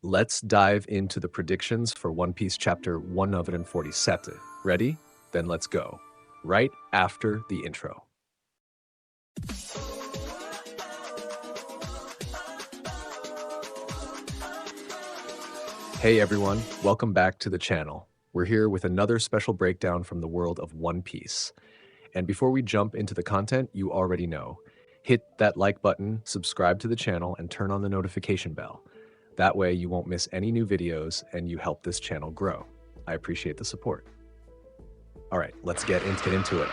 Let's dive into the predictions for One Piece chapter 147. Ready? Then let's go. Right after the intro. Hey everyone, welcome back to the channel. We're here with another special breakdown from the world of One Piece. And before we jump into the content, you already know. Hit that like button, subscribe to the channel, and turn on the notification bell. That way you won't miss any new videos and you help this channel grow. I appreciate the support. All right, let's get into it.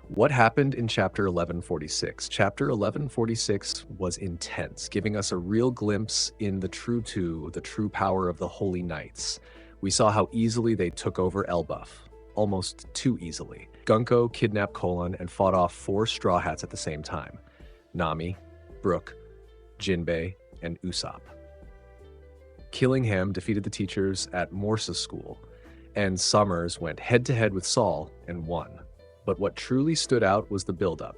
What happened in chapter 1146? Chapter 1146 was intense, giving us a real glimpse in the true power of the Holy Knights. We saw how easily they took over Elbaf, almost too easily. Gunko kidnapped Colon and fought off 4 Straw Hats at the same time. Nami, Brook, Jinbei, and Usopp. Killingham defeated the teachers at Morsa's school, and Sommers went head-to-head with Saul and won. But what truly stood out was the build-up.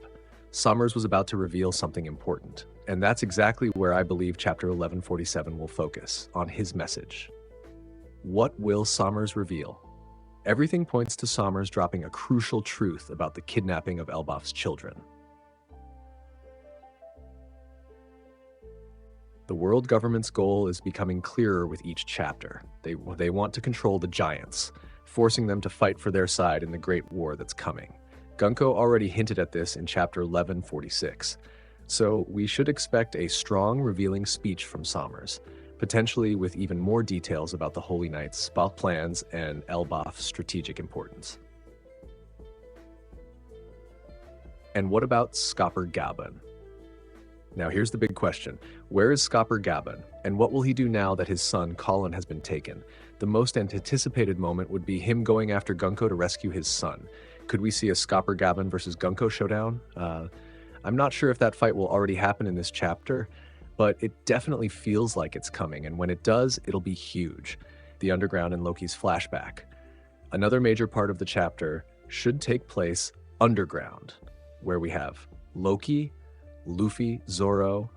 Sommers was about to reveal something important, and that's exactly where I believe chapter 1147 will focus, on his message. What will Sommers reveal? Everything points to Sommers dropping a crucial truth about the kidnapping of Elbaf's children. The world government's goal is becoming clearer with each chapter. They want to control the giants, forcing them to fight for their side in the great war that's coming. Gunko already hinted at this in chapter 1146, so we should expect a strong, revealing speech from Sommers, potentially with even more details about the Holy Knights' plans and Elbaf's strategic importance. And what about Scopper Gaban? Now here's the big question. Where is Scopper Gaban, and what will he do now that his son Colin has been taken? The most anticipated moment would be him going after Gunko to rescue his son. Could we see a Scopper Gaban versus Gunko showdown? I'm not sure if that fight will already happen in this chapter, but it definitely feels like it's coming, and when it does, it'll be huge. The underground and Loki's flashback. Another major part of the chapter should take place underground, where we have Loki, Luffy, Zoro,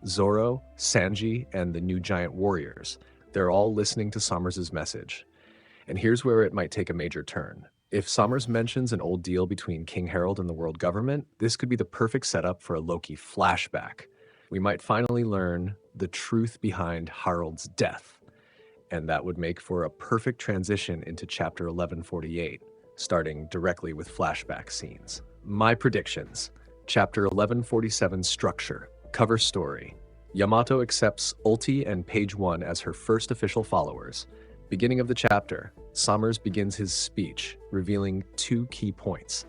Sanji, and the new giant warriors. They're all listening to Sommers' message. And here's where it might take a major turn. If Sommers mentions an old deal between King Harold and the world government, this could be the perfect setup for a Loki flashback. We might finally learn the truth behind Harold's death, and that would make for a perfect transition into chapter 1148, starting directly with flashback scenes. My predictions. Chapter 1147 structure. Cover story. Yamato accepts Ulti and Page 1 as her first official followers. Beginning of the chapter, Sommers begins his speech, revealing 2 key points.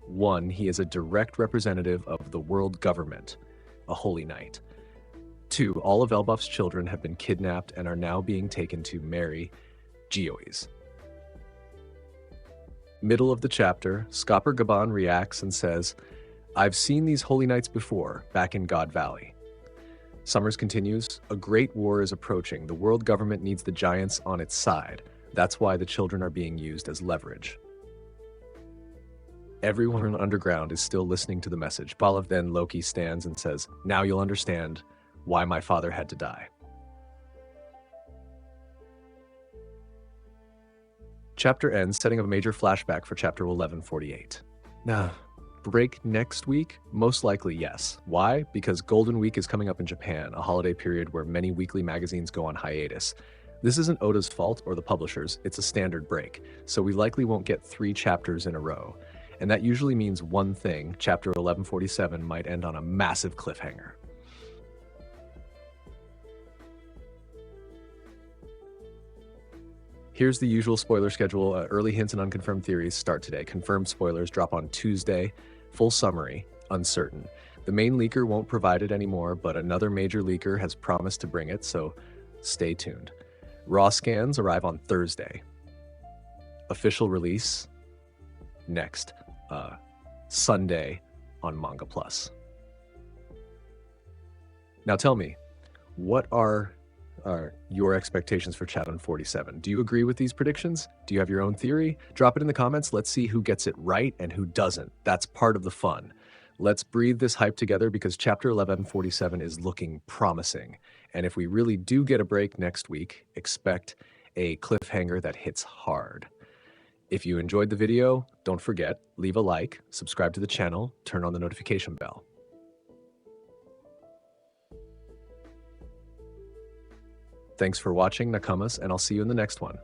1, he is a direct representative of the world government, a Holy Knight. 2, all of Elbaf's children have been kidnapped and are now being taken to marry Geois. Middle of the chapter, Scopper Gaban reacts and says, "I've seen these Holy Knights before, back in God Valley." Sommers continues, "A great war is approaching. The world government needs the giants on its side. That's why the children are being used as leverage." Everyone underground is still listening to the message. Then Loki stands and says, "Now you'll understand why my father had to die." Chapter ends, setting up a major flashback for chapter 1148. Break next week? Most likely, yes. Why? Because Golden Week is coming up in Japan, a holiday period where many weekly magazines go on hiatus. This isn't Oda's fault or the publishers, it's a standard break, so we likely won't get 3 chapters in a row. And that usually means one thing: chapter 1147 might end on a massive cliffhanger. Here's the usual spoiler schedule. Early hints and unconfirmed theories start today. Confirmed spoilers drop on Tuesday. Full summary, uncertain. The main leaker won't provide it anymore, but another major leaker has promised to bring it, so stay tuned. Raw scans arrive on Thursday. Official release next Sunday on Manga Plus. Now tell me, what are your expectations for chapter 47? Do you agree with these predictions? Do you have your own theory? Drop it in the comments. Let's see who gets it right and who doesn't. That's part of the fun. Let's breathe this hype together because chapter 1147 is looking promising. And if we really do get a break next week, expect a cliffhanger that hits hard. If you enjoyed the video, don't forget, leave a like, subscribe to the channel, turn on the notification bell. Thanks for watching, Nakamas, and I'll see you in the next one.